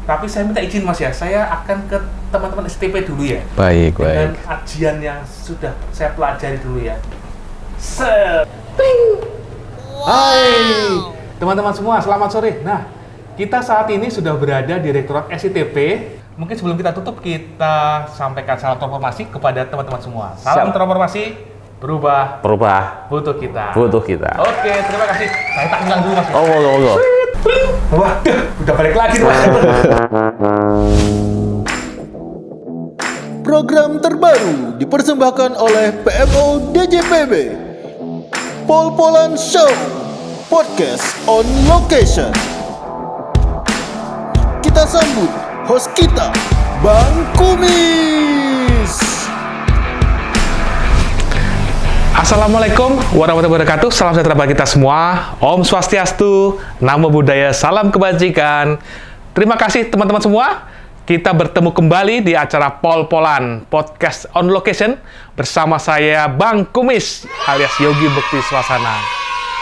Tapi saya minta izin Mas ya, saya akan ke teman-teman STP dulu ya. Baik. Dengan ajian yang sudah saya pelajari dulu ya. Hai teman-teman semua, selamat sore. Nah, kita saat ini sudah berada di Direktorat SITP. Mungkin sebelum kita tutup, kita sampaikan salam transformasi kepada teman-teman semua. Salam transformasi, berubah butuh kita. Oke, terima kasih. Saya tak bilang dulu Mas. Oh. Waduh, udah balik lagi Mas. Program terbaru dipersembahkan oleh PMO DJPB. Pol-Polan Show, podcast on location. Kita sambut host kita, Bang Kumis. Assalamualaikum warahmatullahi wabarakatuh. Salam sejahtera bagi kita semua. Om Swastiastu, Namo Buddhaya, salam kebajikan. Terima kasih teman-teman semua. Kita bertemu kembali di acara Pol-Polan Podcast on Location bersama saya Bang Kumis alias Yogi Bekti Swasana.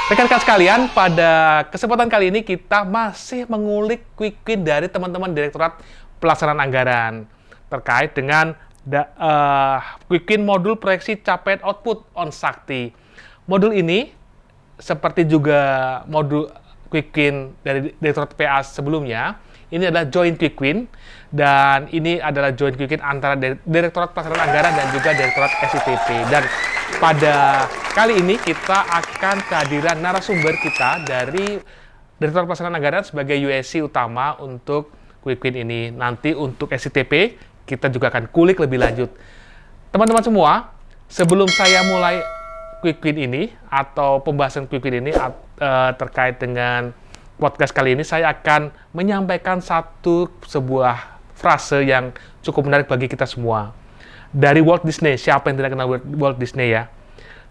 Rekan-rekan sekalian, pada kesempatan kali ini kita masih mengulik quick win dari teman-teman Direktorat Pelaksanaan Anggaran terkait dengan quick win modul proyeksi capaian output on Sakti. Modul ini seperti juga modul quick win dari Direktorat PA sebelumnya, ini adalah joint quick win, dan ini adalah joint quick win antara Direktorat Pelaksanaan Anggaran dan juga Direktorat SITP. Dan pada kali ini kita akan kehadiran narasumber kita dari Direktorat Pelaksanaan Anggaran sebagai USC utama untuk quick win ini. Nanti untuk SITP kita juga akan kulik lebih lanjut. Teman-teman semua, sebelum saya mulai quick win ini atau pembahasan quick win ini terkait dengan podcast kali ini, saya akan menyampaikan sebuah frase yang cukup menarik bagi kita semua. Dari Walt Disney, siapa yang tidak kenal Walt Disney ya?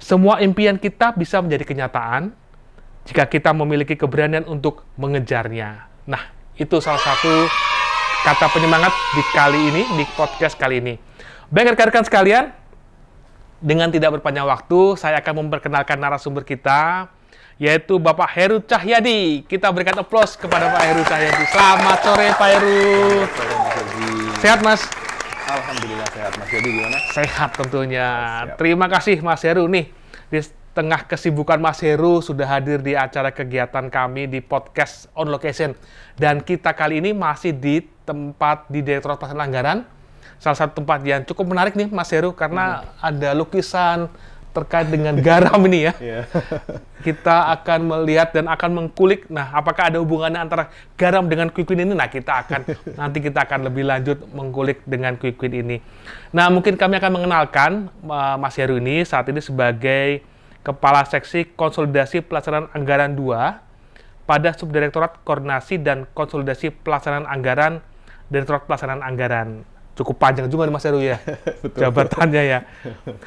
Semua impian kita bisa menjadi kenyataan jika kita memiliki keberanian untuk mengejarnya. Nah, itu salah satu kata penyemangat di kali ini, di podcast kali ini. Baik rekan-rekan sekalian, dengan tidak berpanjang waktu, saya akan memperkenalkan narasumber kita, yaitu Bapak Heru Cahyadi. Kita berikan aplaus kepada Pak Heru Cahyadi. Selamat sore Pak Heru. Sehat Mas? Alhamdulillah sehat. Mas Yodi gimana? Sehat tentunya. Siap. Terima kasih Mas Heru nih. Di tengah kesibukan Mas Heru sudah hadir di acara kegiatan kami di podcast on location. Dan kita kali ini masih di tempat di Direktorat Pelaksanaan Anggaran. Salah satu tempat yang cukup menarik nih Mas Heru karena ada lukisan terkait dengan garam ini ya. Kita akan melihat dan akan mengkulik, nah apakah ada hubungannya antara garam dengan quick win ini? Nah nanti kita akan lebih lanjut mengkulik dengan quick win ini. Nah mungkin kami akan mengenalkan Mas Heru ini saat ini sebagai Kepala Seksi Konsolidasi Pelaksanaan Anggaran 2 pada Subdirektorat Koordinasi dan Konsolidasi Pelaksanaan Anggaran Direktorat Pelaksanaan Anggaran. Cukup panjang juga nih Mas Heru ya, jabatannya ya.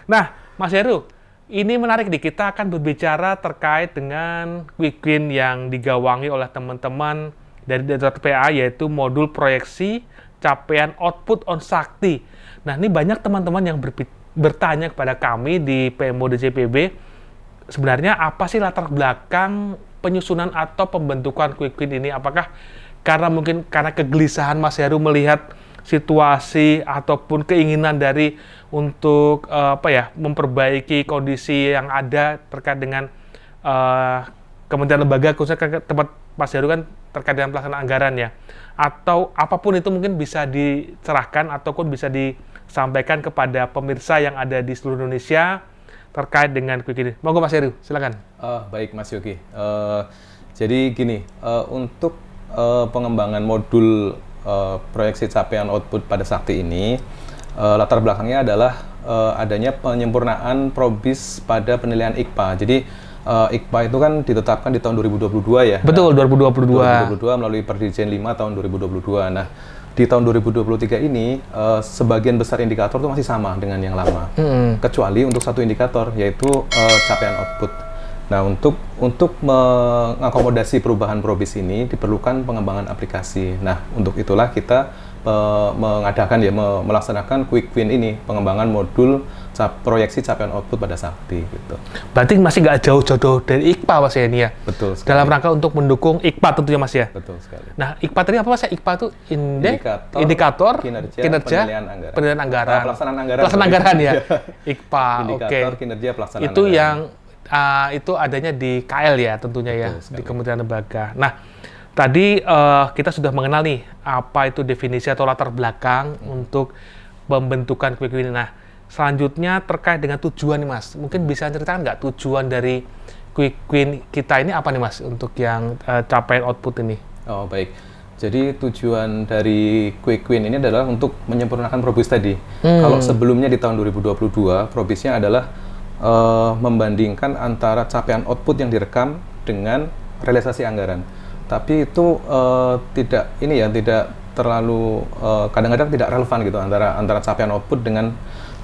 Nah Mas Heru, ini menarik nih, kita akan berbicara terkait dengan quick win yang digawangi oleh teman-teman dari Direktorat PA, yaitu modul proyeksi capaian output on Sakti. Nah, ini banyak teman-teman yang bertanya kepada kami di PMO DJPB, sebenarnya apa sih latar belakang penyusunan atau pembentukan quick win ini? Apakah mungkin karena kegelisahan Mas Heru melihat situasi ataupun keinginan dari untuk memperbaiki kondisi yang ada terkait dengan kementerian lembaga, khususnya tempat Mas Heru kan terkait dengan pelaksanaan anggaran ya, atau apapun itu mungkin bisa dicerahkan ataupun bisa disampaikan kepada pemirsa yang ada di seluruh Indonesia terkait dengan quick win. Monggo Mas Heru, silakan. Baik Mas Yogi. Jadi gini, untuk pengembangan modul proyeksi capaian output pada Sakti ini, latar belakangnya adalah adanya penyempurnaan probis pada penilaian IKPA. Jadi IKPA itu kan ditetapkan di tahun 2022 ya. Betul, 2022 melalui Perdirjen 5 tahun 2022. Nah, di tahun 2023 ini sebagian besar indikator itu masih sama dengan yang lama. Kecuali untuk satu indikator, yaitu capaian output. Nah, untuk mengakomodasi perubahan probis ini diperlukan pengembangan aplikasi. Nah, untuk itulah kita mengadakan ya, melaksanakan quick win ini, pengembangan modul proyeksi capaian output pada sakti gitu. Berarti masih nggak jauh-jauh dari IKPA Mas ya ini ya? Betul sekali. Dalam rangka untuk mendukung IKPA tentunya Mas ya? Betul sekali. Nah, IKPA tadi apa Mas ya? IKPA itu indikator kinerja penilaian anggaran. Pelaksanaan anggaran. Pelaksanaan anggaran ya. IKPA, oke. Indikator kinerja pelaksanaan itu anggaran. yang itu adanya di KL ya tentunya ya, di Kementerian Lembaga. Nah, tadi kita sudah mengenal nih apa itu definisi atau latar belakang untuk pembentukan quick win. Nah, selanjutnya terkait dengan tujuan nih Mas. Mungkin bisa ceritakan nggak tujuan dari quick win kita ini apa nih Mas untuk yang capaian output ini? Oh baik. Jadi tujuan dari quick win ini adalah untuk menyempurnakan probis tadi. Kalau sebelumnya di tahun 2022, probisnya adalah membandingkan antara capaian output yang direkam dengan realisasi anggaran. Tapi itu tidak terlalu kadang-kadang tidak relevan gitu antara capaian output dengan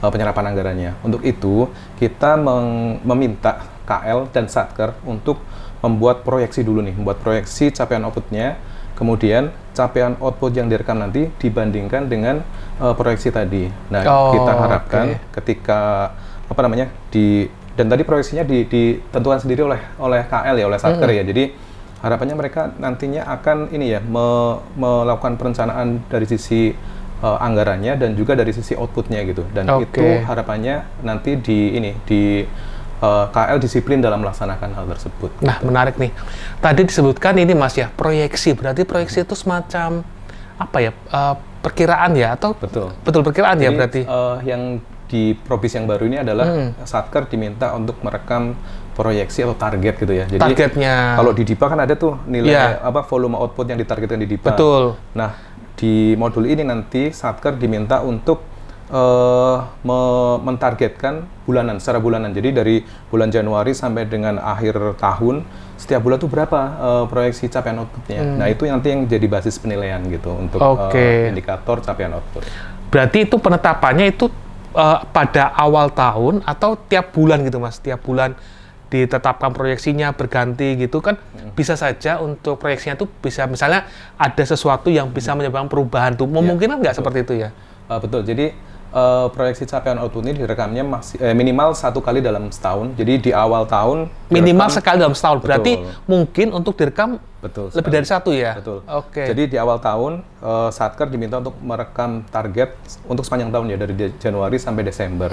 penyerapan anggarannya. Untuk itu kita meminta KL dan Satker untuk membuat proyeksi dulu nih, membuat proyeksi capaian outputnya, kemudian capaian output yang direkam nanti dibandingkan dengan proyeksi tadi. Nah, kita harapkan ketika dan tadi proyeksinya ditentukan sendiri oleh KL ya, oleh Satker ya. Jadi harapannya mereka nantinya akan melakukan perencanaan dari sisi anggarannya dan juga dari sisi outputnya gitu. Dan itu harapannya nanti di KL disiplin dalam melaksanakan hal tersebut. Nah, menarik nih. Tadi disebutkan ini Mas ya, proyeksi. Berarti proyeksi itu semacam apa ya? Perkiraan ya atau betul perkiraan. Jadi, ya berarti. Yang di probis yang baru ini adalah Satker diminta untuk merekam proyeksi atau target gitu ya. Jadi targetnya. Kalau di DIPA kan ada tuh nilai volume output yang ditargetkan di DIPA. Betul. Nah, di modul ini nanti Satker diminta untuk mentargetkan secara bulanan. Jadi dari bulan Januari sampai dengan akhir tahun, setiap bulan tuh berapa proyeksi capaian outputnya. Nah, itu nanti yang jadi basis penilaian gitu untuk indikator capaian output. Berarti itu penetapannya itu pada awal tahun atau tiap bulan gitu Mas? Tiap bulan ditetapkan proyeksinya berganti gitu kan? Bisa saja untuk proyeksinya itu bisa misalnya ada sesuatu yang bisa menyebabkan perubahan tuh. Memungkinkan nggak seperti itu ya? Betul. Jadi proyeksi capaian output ini direkamnya minimal 1 kali dalam setahun. Jadi di awal tahun minimal sekali dalam setahun. Berarti mungkin untuk direkam lebih dari 1 ya? Betul. Oke. Jadi di awal tahun Satker diminta untuk merekam target untuk sepanjang tahun ya, dari Januari sampai Desember.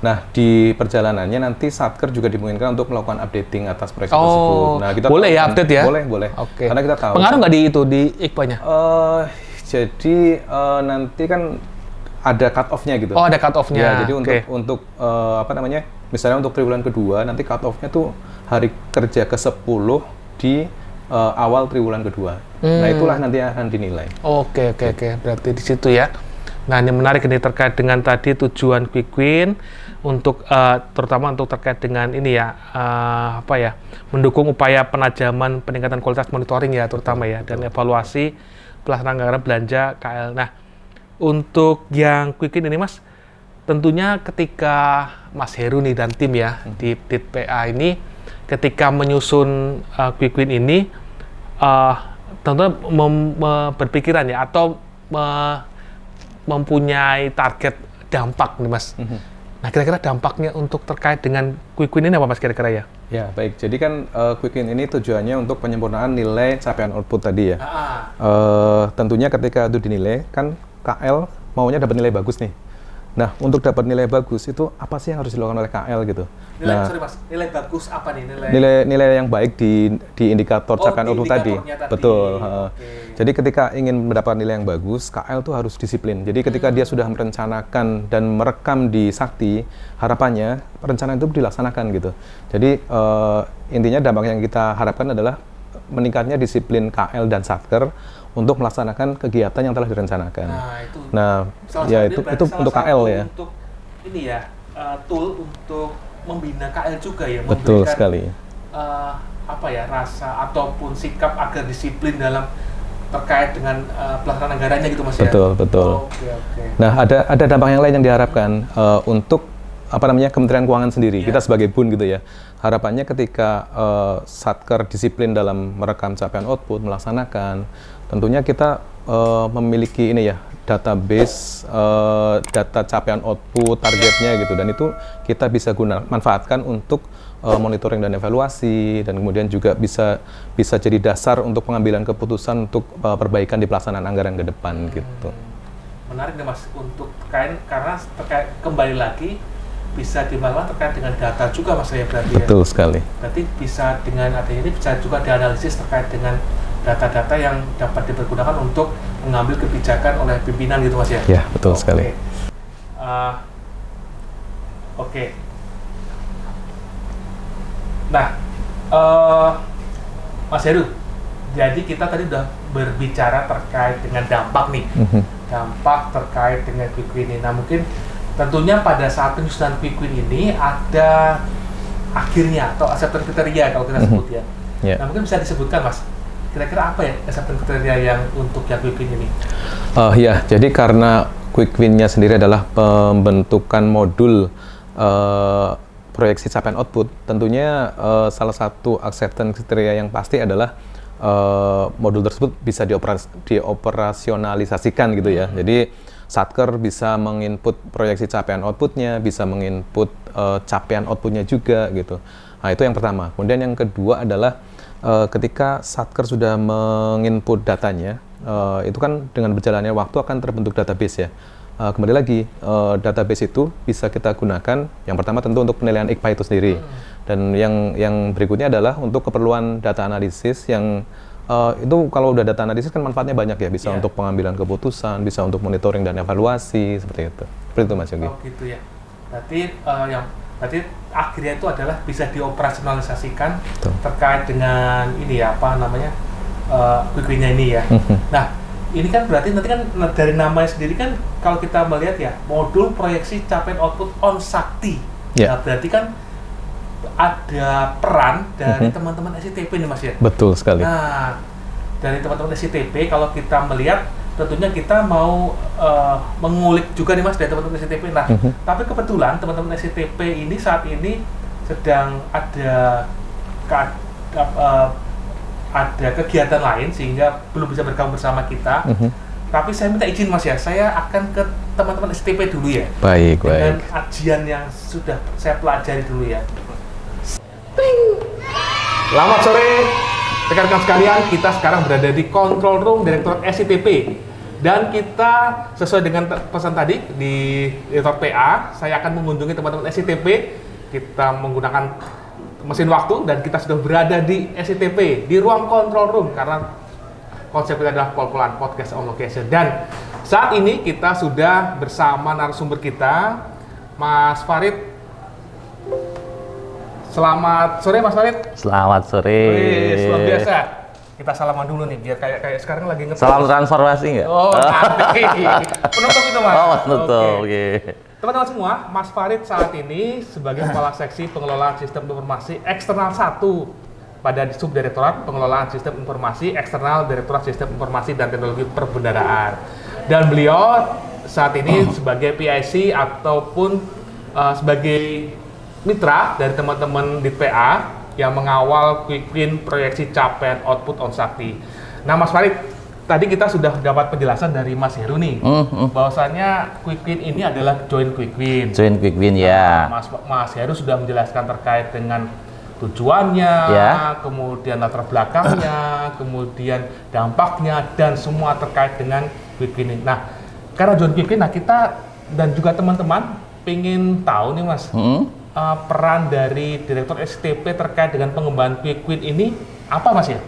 Nah, di perjalanannya nanti Satker juga dimungkinkan untuk melakukan updating atas proyeksi tersebut. Nah, kita boleh ya update ya? Boleh. Oke. Karena kita tahu. Pengaruh nggak di IKPA-nya? Jadi nanti kan ada cut off-nya gitu. Oh, ada cut off-nya. Ya, jadi untuk misalnya untuk triwulan kedua nanti cut off-nya tuh hari kerja ke-10 di awal triwulan kedua. Nah, itulah nanti akan dinilai. Oke. Berarti di situ ya. Nah, ini menarik ini terkait dengan tadi tujuan quick win untuk terutama untuk terkait dengan ini ya mendukung upaya penajaman peningkatan kualitas monitoring ya terutama ya dan evaluasi pelaksanaan anggaran belanja KL. Nah, untuk yang quick win ini Mas, tentunya ketika Mas Heru nih dan tim ya di PA ini ketika menyusun quick win ini tentunya berpikiran ya atau mempunyai target dampak nih Mas. Nah, kira-kira dampaknya untuk terkait dengan quick win ini apa Mas kira-kira ya? Ya, baik. Jadi kan quick win ini tujuannya untuk penyempurnaan nilai capaian output tadi ya. Tentunya ketika itu dinilai kan KL maunya dapat nilai bagus nih. Nah, untuk dapat nilai bagus itu apa sih yang harus dilakukan oleh KL gitu? Nilai bagus apa nih? Nilai yang baik di indikator capaian output tadi. Betul. Jadi ketika ingin mendapat nilai yang bagus, KL tuh harus disiplin. Jadi ketika dia sudah merencanakan dan merekam di Sakti, harapannya rencana itu dilaksanakan gitu. Jadi intinya dampak yang kita harapkan adalah meningkatnya disiplin KL dan Satker untuk melaksanakan kegiatan yang telah direncanakan. Nah, itu untuk KL ya. Untuk ini ya, tool untuk membina KL juga ya. Betul sekali. Rasa ataupun sikap agar disiplin dalam terkait dengan pelaksanaan anggarannya gitu Mas ya. Betul. Oke. Nah, ada dampak yang lain yang diharapkan untuk Kementerian Keuangan sendiri. Kita sebagai BUN gitu ya. Harapannya ketika Satker disiplin dalam merekam capaian output, melaksanakan, tentunya kita memiliki database data capaian output, targetnya gitu, dan itu kita bisa manfaatkan untuk monitoring dan evaluasi, dan kemudian juga bisa jadi dasar untuk pengambilan keputusan untuk perbaikan di pelaksanaan anggaran ke depan gitu. Menarik nih Mas, untuk karena terkait kembali lagi bisa dimaksudkan terkait dengan data juga Mas ya berarti. Betul sekali. Berarti bisa dengan adanya ini bisa juga dianalisis terkait dengan data-data yang dapat dipergunakan untuk mengambil kebijakan oleh pimpinan gitu Mas ya? Ya, betul sekali. Oke. Nah, Mas Heru, jadi kita tadi udah berbicara terkait dengan dampak nih, dampak terkait dengan quick win ini. Nah, mungkin tentunya pada saat penyusunan quick win ini ada akhirnya atau acceptance kriteria kalau kita sebut ya. Yeah. Nah, mungkin bisa disebutkan Mas, kira-kira apa ya acceptance kriteria yang untuk yang quick win ini? Ya, jadi karena quick win-nya sendiri adalah pembentukan modul proyeksi capaian output, tentunya salah satu acceptance kriteria yang pasti adalah modul tersebut bisa dioperasionalisasikan gitu ya. Jadi Satker bisa menginput proyeksi capaian outputnya, bisa menginput capaian outputnya juga gitu. Nah, itu yang pertama. Kemudian yang kedua adalah ketika Satker sudah menginput datanya, itu kan dengan berjalannya waktu akan terbentuk database ya. Kembali lagi, database itu bisa kita gunakan, yang pertama tentu untuk penilaian IKPA itu sendiri, dan yang berikutnya adalah untuk keperluan data analisis yang itu kalau udah data analisis kan manfaatnya banyak ya, bisa untuk pengambilan keputusan, bisa untuk monitoring dan evaluasi, seperti itu. Seperti itu Mas Yogi. Oh gitu ya, berarti akhirnya itu adalah bisa dioperasionalisasikan terkait dengan ini ya, apa namanya, quick win-nya ini ya. Nah, ini kan berarti nanti kan dari namanya sendiri kan kalau kita melihat ya, modul proyeksi capaian output on Sakti. Nah, berarti kan ada peran dari teman-teman SITP nih Mas ya? Betul sekali. Nah, dari teman-teman SITP kalau kita melihat tentunya kita mau mengulik juga nih Mas dari teman-teman SITP. Nah, tapi kebetulan teman-teman SITP ini saat ini sedang ada kegiatan lain sehingga belum bisa bergabung bersama kita. Tapi saya minta izin Mas ya, saya akan ke teman-teman STP dulu ya. Baik. Dengan ajian yang sudah saya pelajari dulu ya. Selamat sore rekan-rekan sekalian, kita sekarang berada di control room Direktorat SITP. Dan kita sesuai dengan pesan tadi di Direktorat PA, saya akan mengunjungi teman-teman SITP. Kita menggunakan mesin waktu dan kita sudah berada di SITP di ruang control room karena konsep kita adalah Pol-Polan Podcast on Location. Dan saat ini kita sudah bersama narasumber kita, Mas Farid. Selamat sore Mas Farid. Selamat sore. Luar biasa. Kita salaman dulu nih biar kayak sekarang lagi ngetes. Salam transformasi nggak? Oh, nanti. Penutup itu Mas. Oh, penutup. Oke. Teman-teman semua, Mas Farid saat ini sebagai Kepala Seksi Pengelolaan Sistem Informasi Eksternal 1 pada Subdirektorat Pengelolaan Sistem Informasi Eksternal Direktorat Sistem Informasi dan Teknologi Perbendaharaan. Dan beliau saat ini sebagai PIC ataupun sebagai mitra dari teman-teman di PA yang mengawal quick win proyeksi capaian output on Sakti. Nah Mas Farid, tadi kita sudah dapat penjelasan dari Mas Heru nih, bahwasannya quick win ini adalah joint quick win. Joint quick win ya. Mas Heru sudah menjelaskan terkait dengan tujuannya, kemudian latar belakangnya, kemudian dampaknya, dan semua terkait dengan quick win ini. Nah, karena joint quick win, nah kita dan juga teman-teman pengen tahu nih Mas, peran dari Direktur STP terkait dengan pengembangan quick win ini apa Mas ya?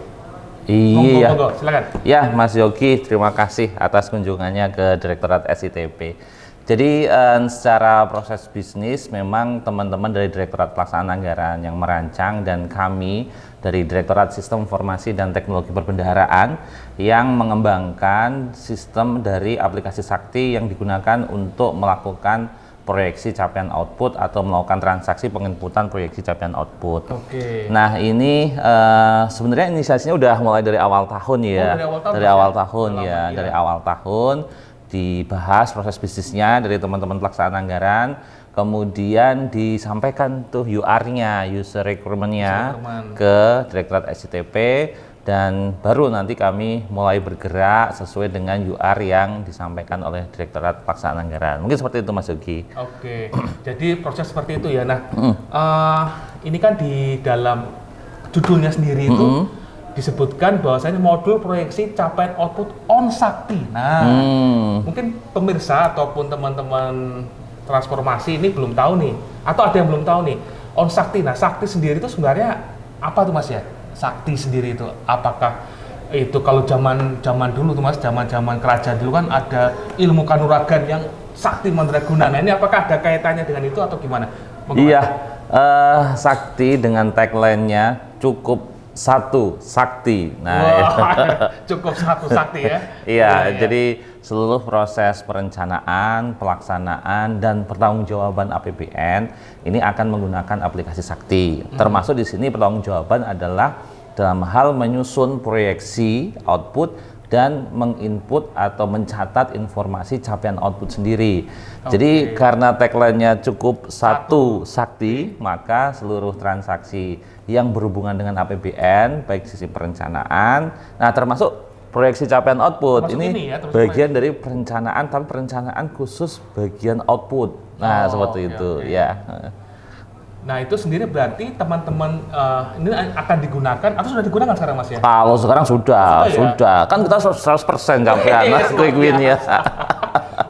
Iya. Monggo, silakan. Ya, Mas Yogi, terima kasih atas kunjungannya ke Direktorat SITP. Jadi secara proses bisnis memang teman-teman dari Direktorat Pelaksanaan Anggaran yang merancang dan kami dari Direktorat Sistem Informasi dan Teknologi Perbendaharaan yang mengembangkan sistem dari aplikasi Sakti yang digunakan untuk melakukan proyeksi capaian output atau melakukan transaksi penginputan proyeksi capaian output. Oke. Nah ini sebenarnya inisiasinya udah mulai dari awal tahun ya. Dari awal tahun dibahas proses bisnisnya dari teman-teman pelaksanaan anggaran, kemudian disampaikan tuh UR-nya, user requirement-nya ke Direktorat SITP, dan baru nanti kami mulai bergerak sesuai dengan UR yang disampaikan oleh Direktorat Pelaksanaan Anggaran. Mungkin seperti itu Mas Yogi. Oke, jadi proses seperti itu ya. Nah, ini kan di dalam judulnya sendiri itu disebutkan bahwasanya modul proyeksi capaian output on Sakti. Nah, mungkin pemirsa ataupun teman-teman transformasi ini belum tahu nih, atau ada yang belum tahu nih, on Sakti. Nah, Sakti sendiri itu sebenarnya apa tuh Mas ya? Sakti sendiri itu apakah itu kalau zaman dulu tuh Mas, zaman kerajaan dulu kan ada ilmu kanuragan yang sakti mandraguna. Nah, ini apakah ada kaitannya dengan itu atau gimana? Iya, sakti dengan tagline-nya cukup satu sakti. Nah, cukup satu sakti ya. Iya, jadi seluruh proses perencanaan, pelaksanaan dan pertanggungjawaban APBN ini akan menggunakan aplikasi Sakti. Termasuk di sini pertanggungjawaban adalah dalam hal menyusun proyeksi output dan menginput atau mencatat informasi capaian output sendiri. Jadi karena tagline-nya cukup satu sakti, maka seluruh transaksi yang berhubungan dengan APBN, baik sisi perencanaan, nah termasuk proyeksi capaian output ini ya, bagian dari perencanaan, tapi perencanaan khusus bagian output. Nah seperti itu ya. Nah itu sendiri berarti teman-teman ini akan digunakan atau sudah digunakan sekarang Mas ya? Kalau sekarang sudah. Kan kita 100% capaian Mas Quick Win ya.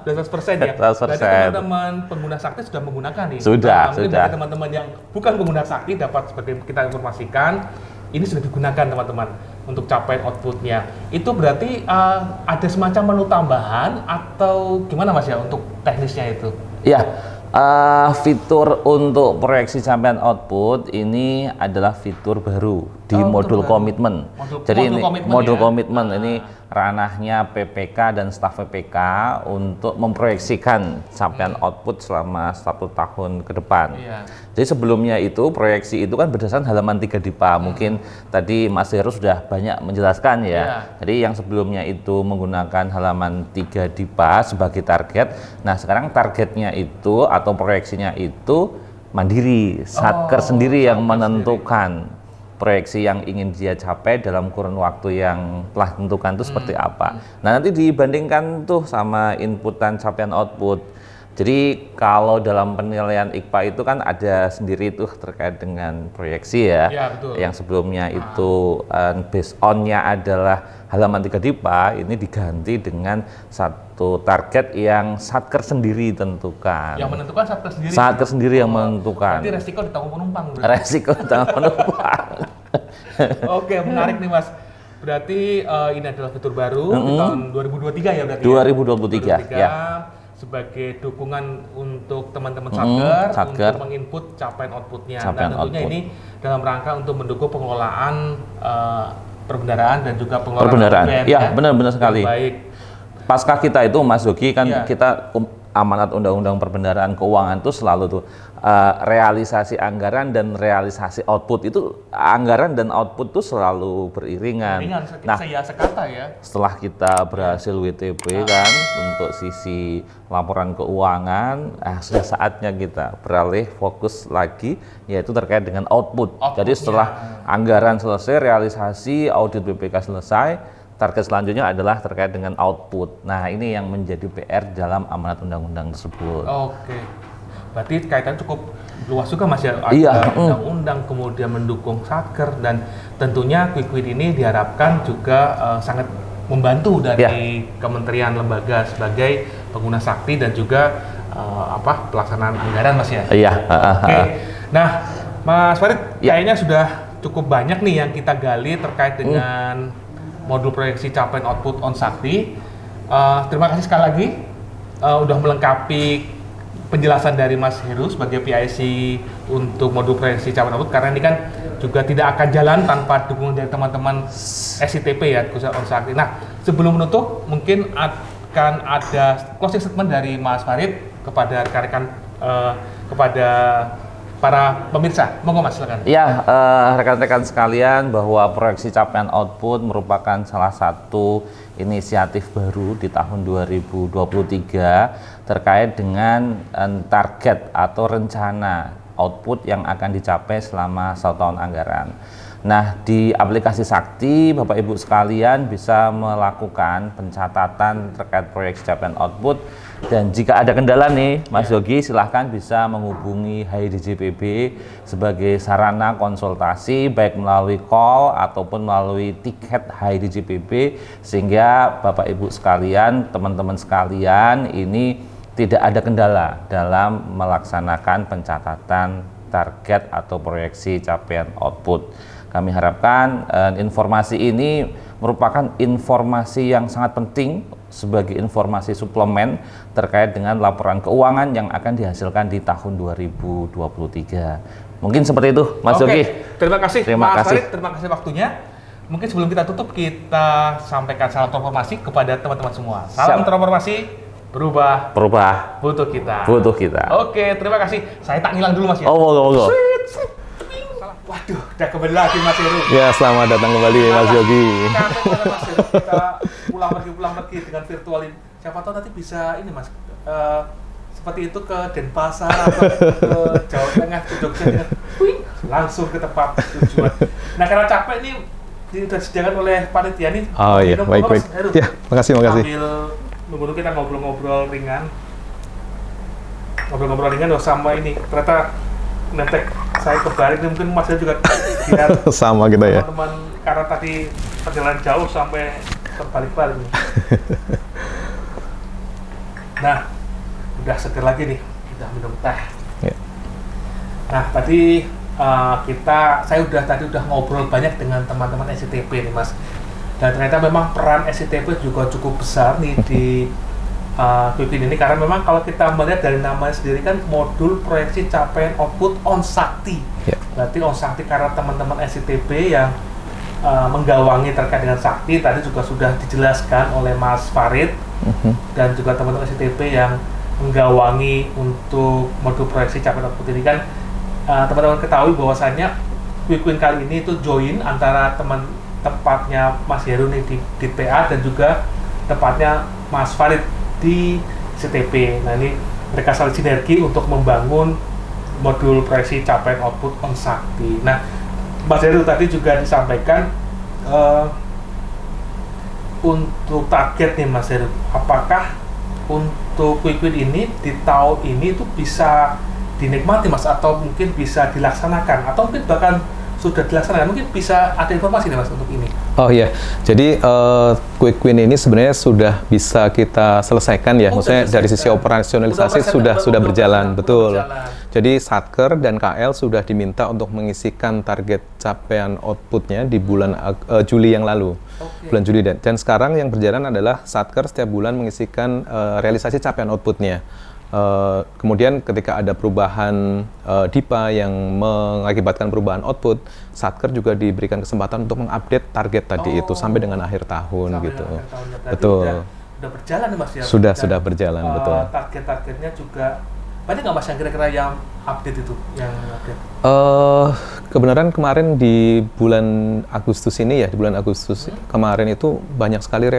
Sudah 100% ya? 100%. Berarti teman-teman pengguna Sakti sudah menggunakan nih? Sudah. Bagi teman-teman yang bukan pengguna Sakti dapat seperti kita informasikan, ini sudah digunakan teman-teman untuk capaian outputnya. Itu berarti ada semacam menu tambahan atau gimana Mas ya untuk teknisnya itu? Iya. Fitur untuk proyeksi capaian output ini adalah fitur baru di modul komitmen. Jadi ini modul komitmen ini ranahnya PPK dan staf PPK untuk memproyeksikan capaian output selama 1 tahun ke depan. Jadi sebelumnya itu proyeksi itu kan berdasarkan halaman 3 DIPA. Mungkin tadi Mas Heru sudah banyak menjelaskan ya. Jadi yang sebelumnya itu menggunakan halaman 3 DIPA sebagai target. Nah sekarang targetnya itu atau proyeksinya itu mandiri, Satker sendiri yang menentukan proyeksi yang ingin dia capai dalam kurun waktu yang telah ditentukan itu seperti apa. Nah nanti dibandingkan tuh sama inputan capaian output. Jadi kalau dalam penilaian IKPA itu kan ada sendiri tuh terkait dengan proyeksi ya. Betul. Yang sebelumnya itu based on-nya adalah halaman 3 DIPA, ini diganti dengan satu target yang Satker sendiri tentukan. Yang menentukan Satker sendiri? Satker sendiri yang menentukan. Berarti resiko ditanggung penumpang? Resiko ditanggung penumpang. Oke, menarik nih Mas. Berarti ini adalah fitur baru di tahun 2023 ya berarti? 2023 ya. Sebagai dukungan untuk teman-teman Satker untuk menginput capaian outputnya. Dan tentunya ini dalam rangka untuk mendukung pengelolaan perbendaraan dan juga pengelolaan PBN. Ya, benar-benar sekali. Baik. Pasca kita itu Mas Yogi kan kita amanat Undang-Undang Perbendaraan Keuangan itu selalu tuh realisasi anggaran dan realisasi output itu anggaran dan output itu selalu beriringan. Nah, sekata ya. Setelah kita berhasil WTP kan untuk sisi laporan keuangan, sudah saatnya kita beralih fokus lagi yaitu terkait dengan output. Jadi setelah anggaran selesai, realisasi, audit BPK selesai, target selanjutnya adalah terkait dengan output. Nah, ini yang menjadi PR dalam amanat undang-undang tersebut. Oke. Berarti kaitannya cukup luas juga Mas ya. Ada undang-undang kemudian mendukung Satker dan tentunya Quick Win ini diharapkan juga sangat membantu dari kementerian lembaga sebagai pengguna Sakti dan juga pelaksanaan anggaran Mas ya. Oke. Nah, Mas Farid kayaknya sudah cukup banyak nih yang kita gali terkait dengan modul proyeksi capaian output on Sakti. Terima kasih sekali lagi udah melengkapi penjelasan dari Mas Heru sebagai PIC untuk modul proyeksi capaian output, karena ini kan juga tidak akan jalan tanpa dukungan dari teman-teman SITP ya, khususnya on Sakti. Nah, sebelum menutup mungkin akan ada closing statement dari Mas Farid kepada rekan-rekan kepada para pemirsa. Monggo Mas, silakan. Ya, rekan-rekan sekalian, bahwa proyeksi capaian output merupakan salah satu inisiatif baru di tahun 2023 terkait dengan target atau rencana output yang akan dicapai selama 1 tahun anggaran. Nah, di aplikasi Sakti, Bapak Ibu sekalian bisa melakukan pencatatan terkait proyeksi capaian output. Dan jika ada kendala nih, Mas Yogi, silahkan bisa menghubungi HIDJPB sebagai sarana konsultasi, baik melalui call ataupun melalui tiket HIDJPB, sehingga Bapak Ibu sekalian, teman-teman sekalian, ini tidak ada kendala dalam melaksanakan pencatatan target atau proyeksi capaian output. Kami harapkan informasi ini merupakan informasi yang sangat penting sebagai informasi suplemen terkait dengan laporan keuangan yang akan dihasilkan di tahun 2023. Mungkin seperti itu, Mas Yogi. Terima kasih, Terima Mas kasih. Farid. Terima kasih waktunya. Mungkin sebelum kita tutup, kita sampaikan salam transformasi kepada teman-teman semua. Salam Siap. transformasi, berubah butuh kita. Butuh kita. Oke, terima kasih. Saya tak ngilang dulu, Mas ya. Oh, monggo. Waduh, udah kembali lagi Mas Heru. Ya, selamat datang kembali Mas Yogi. Capek banget, Mas Heru. Kita pulang pergi dengan virtual ini. Siapa tahu nanti bisa ini Mas, seperti itu ke Denpasar atau ke Jawa Tengah, ke Jogja dengan langsung ke tempat tujuan. Nah, karena capek ini sudah disediakan oleh panitia nih. Oh iya, minum baik. apa, Mas Heru? Ya, makasih. Sambil nunggu kita ngobrol-ngobrol ringan. Ngobrol-ngobrol ringan sama ini. Ternyata netek saya kebalik, mungkin Mas Heru juga biar Sama kita ya. teman-teman, karena tadi perjalanan jauh sampai terbalik-balik nih. Nah, udah seger lagi nih, udah minum teh. Ya. Nah, tadi saya udah ngobrol banyak dengan teman-teman SITP nih Mas. Dan ternyata memang peran SITP juga cukup besar nih di Quikwin ini, karena memang kalau kita melihat dari namanya sendiri kan modul proyeksi capaian output on Sakti. Ya. Berarti on Sakti karena teman-teman SITP yang menggawangi terkait dengan Sakti tadi juga sudah dijelaskan oleh Mas Farid dan juga teman-teman SITP yang menggawangi untuk modul proyeksi capaian output ini kan, teman-teman ketahui bahwasannya Quikwin kali ini itu join antara tempatnya Mas Heru nih di PA dan juga tempatnya Mas Farid di CTP. Nah, ini mereka saling sinergi untuk membangun modul proyeksi capaian output on Sakti. Nah, Mas Heru tadi juga disampaikan untuk target nih Mas Heru, apakah untuk Quikwin ini di tahun ini itu bisa dinikmati Mas, atau mungkin bisa dilaksanakan, atau mungkin bahkan sudah dilaksanakan, mungkin bisa ada informasi nih Mas untuk ini. Oh iya, jadi Quikwin ini sebenarnya sudah bisa kita selesaikan ya, maksudnya dari sisi operasionalisasi sudah berjalan, betul. Jadi Satker dan KL sudah diminta untuk mengisikan target capaian outputnya di bulan Juli yang lalu, bulan Juli, dan sekarang yang berjalan adalah Satker setiap bulan mengisikan realisasi capaian outputnya. Kemudian ketika ada perubahan DIPA yang mengakibatkan perubahan output, Satker juga diberikan kesempatan untuk mengupdate target tadi itu sampai dengan akhir tahun sampai gitu. dengan akhir tahunnya. Berarti Betul. Udah berjalan ya Mas ya. Sudah berjalan, betul. Target-targetnya juga banyak nggak Mas yang kira-kira yang update itu, yang update? Kebenaran kemarin di bulan Agustus ini ya, di bulan Agustus kemarin itu banyak sekali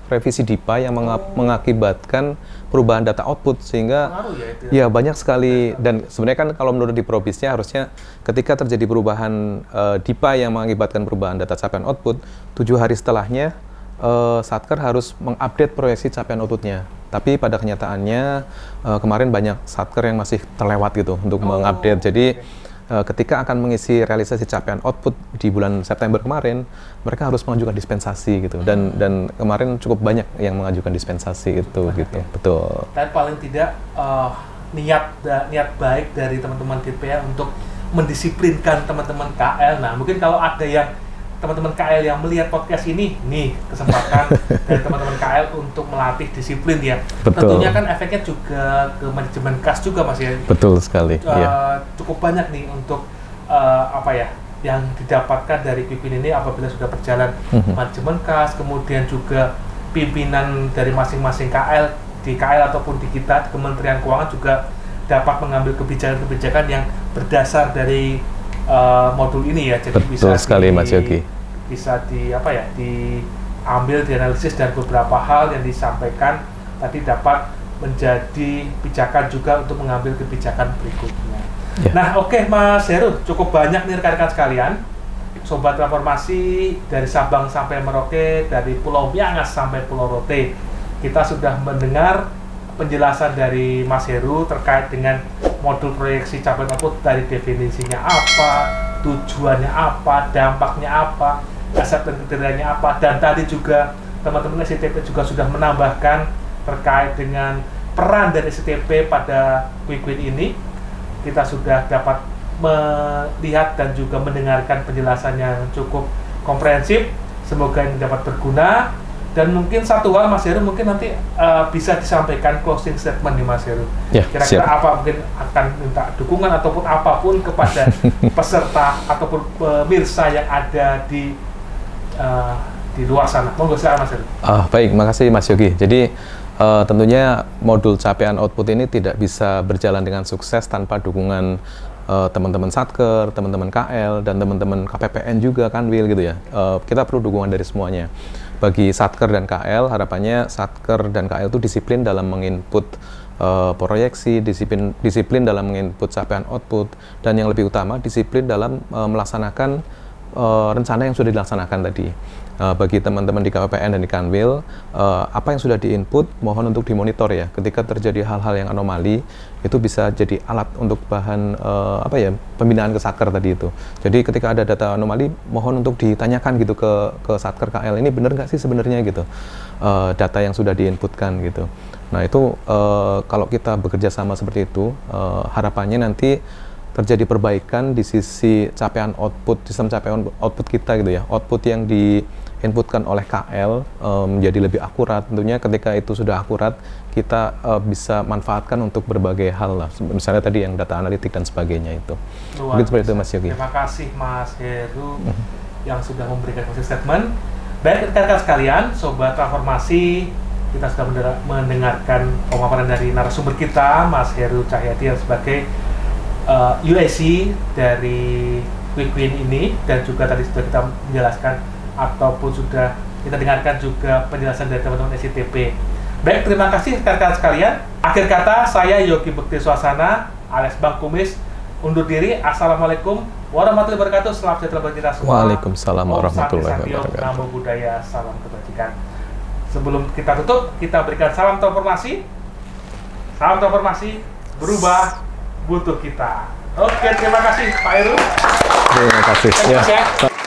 revisi DIPA yang mengakibatkan perubahan data output, sehingga Pengaruh ya itu ya? ya banyak sekali. Dan sebenarnya kan kalau menurut di Probisnya harusnya ketika terjadi perubahan DIPA yang mengakibatkan perubahan data capaian output, 7 hari setelahnya Satker harus mengupdate proyeksi capaian outputnya. Tapi pada kenyataannya kemarin banyak Satker yang masih terlewat gitu untuk mengupdate. Jadi ketika akan mengisi realisasi capaian output di bulan September kemarin, mereka harus mengajukan dispensasi gitu. Dan kemarin cukup banyak yang mengajukan dispensasi itu gitu. Ya. Betul. Tapi paling tidak niat baik dari teman-teman DPA untuk mendisiplinkan teman-teman KL. Nah, mungkin kalau ada yang teman-teman KL yang melihat podcast ini, nih kesempatan dari teman-teman KL untuk melatih disiplin ya. Betul. Tentunya kan efeknya juga ke manajemen kas juga Mas ya. Betul sekali. Ya. Cukup banyak nih untuk yang didapatkan dari Quikwin ini apabila sudah berjalan. Manajemen kas, kemudian juga pimpinan dari masing-masing KL di KL ataupun di kita di Kementerian Keuangan juga dapat mengambil kebijakan-kebijakan yang berdasar dari modul ini ya. Jadi betul sekali Mas Yogi. Bisa diambil, dianalisis dari beberapa hal yang disampaikan tadi dapat menjadi pijakan juga untuk mengambil kebijakan berikutnya. Yeah. Nah, oke, Mas Heru, cukup banyak nih rekan-rekan sekalian. Sobat Transformasi dari Sabang sampai Merauke, dari Pulau Miangas sampai Pulau Rote. Kita sudah mendengar penjelasan dari Mas Heru terkait dengan modul proyeksi capaian output, dari definisinya apa, tujuannya apa, dampaknya apa, asas dan kriterianya apa, dan tadi juga teman-teman SITP juga sudah menambahkan terkait dengan peran dari SITP pada Quick Win ini. Kita sudah dapat melihat dan juga mendengarkan penjelasan yang cukup komprehensif. Semoga ini dapat berguna. Dan mungkin satu hal Mas Heru mungkin nanti bisa disampaikan closing statement nih Mas Heru. Ya, Kira-kira siap. apa mungkin akan minta dukungan ataupun apapun kepada peserta ataupun pemirsa yang ada di luar sana. Monggo silakan Mas Heru. Baik, makasih Mas Yogi. Jadi tentunya modul capaian output ini tidak bisa berjalan dengan sukses tanpa dukungan teman-teman Satker, teman-teman KL, dan teman-teman KPPN juga Kanwil gitu ya. Kita perlu dukungan dari semuanya. Bagi Satker dan KL, harapannya Satker dan KL itu disiplin dalam menginput proyeksi, disiplin dalam menginput capaian output, dan yang lebih utama disiplin dalam melaksanakan rencana yang sudah dilaksanakan tadi. Bagi teman-teman di KPPN dan di Kanwil, apa yang sudah diinput mohon untuk dimonitor ya. Ketika terjadi hal-hal yang anomali, itu bisa jadi alat untuk bahan pembinaan ke Satker tadi itu. Jadi ketika ada data anomali, mohon untuk ditanyakan gitu ke Satker KL, ini benar nggak sih sebenarnya gitu data yang sudah diinputkan gitu. Nah itu kalau kita bekerja sama seperti itu, harapannya nanti terjadi perbaikan di sisi capaian output, sistem capaian output kita gitu ya. Output yang diinputkan oleh KL menjadi lebih akurat. Tentunya ketika itu sudah akurat, kita bisa manfaatkan untuk berbagai hal lah. Misalnya tadi yang data analitik dan sebagainya itu. Mungkin seperti itu Mas Yogi. Terima kasih Mas Heru yang sudah memberikan closing statement. Baik rekan-rekan sekalian, Sobat Transformasi, kita sudah mendengarkan pemaparan dari narasumber kita, Mas Heru Cahyadi yang sebagai UAC dari Quick Win ini, dan juga tadi sudah kita menjelaskan ataupun sudah kita dengarkan juga penjelasan dari teman-teman SITP. Baik, terima kasih rekan-rekan sekalian. Akhir kata, saya Yogi Bekti Swasana alias Bang Kumis undur diri. Assalamualaikum warahmatullahi wabarakatuh. Salam sejahtera bagi kita semua. Waalaikumsalam warahmatullahi Om Santi Satyo, wabarakatuh. Namo Buddhaya, salam kebajikan. Sebelum kita tutup, kita berikan salam transformasi. Salam transformasi, berubah butuh kita. Oke, terima kasih Pak Heru. Terima kasih. Terima kasih ya.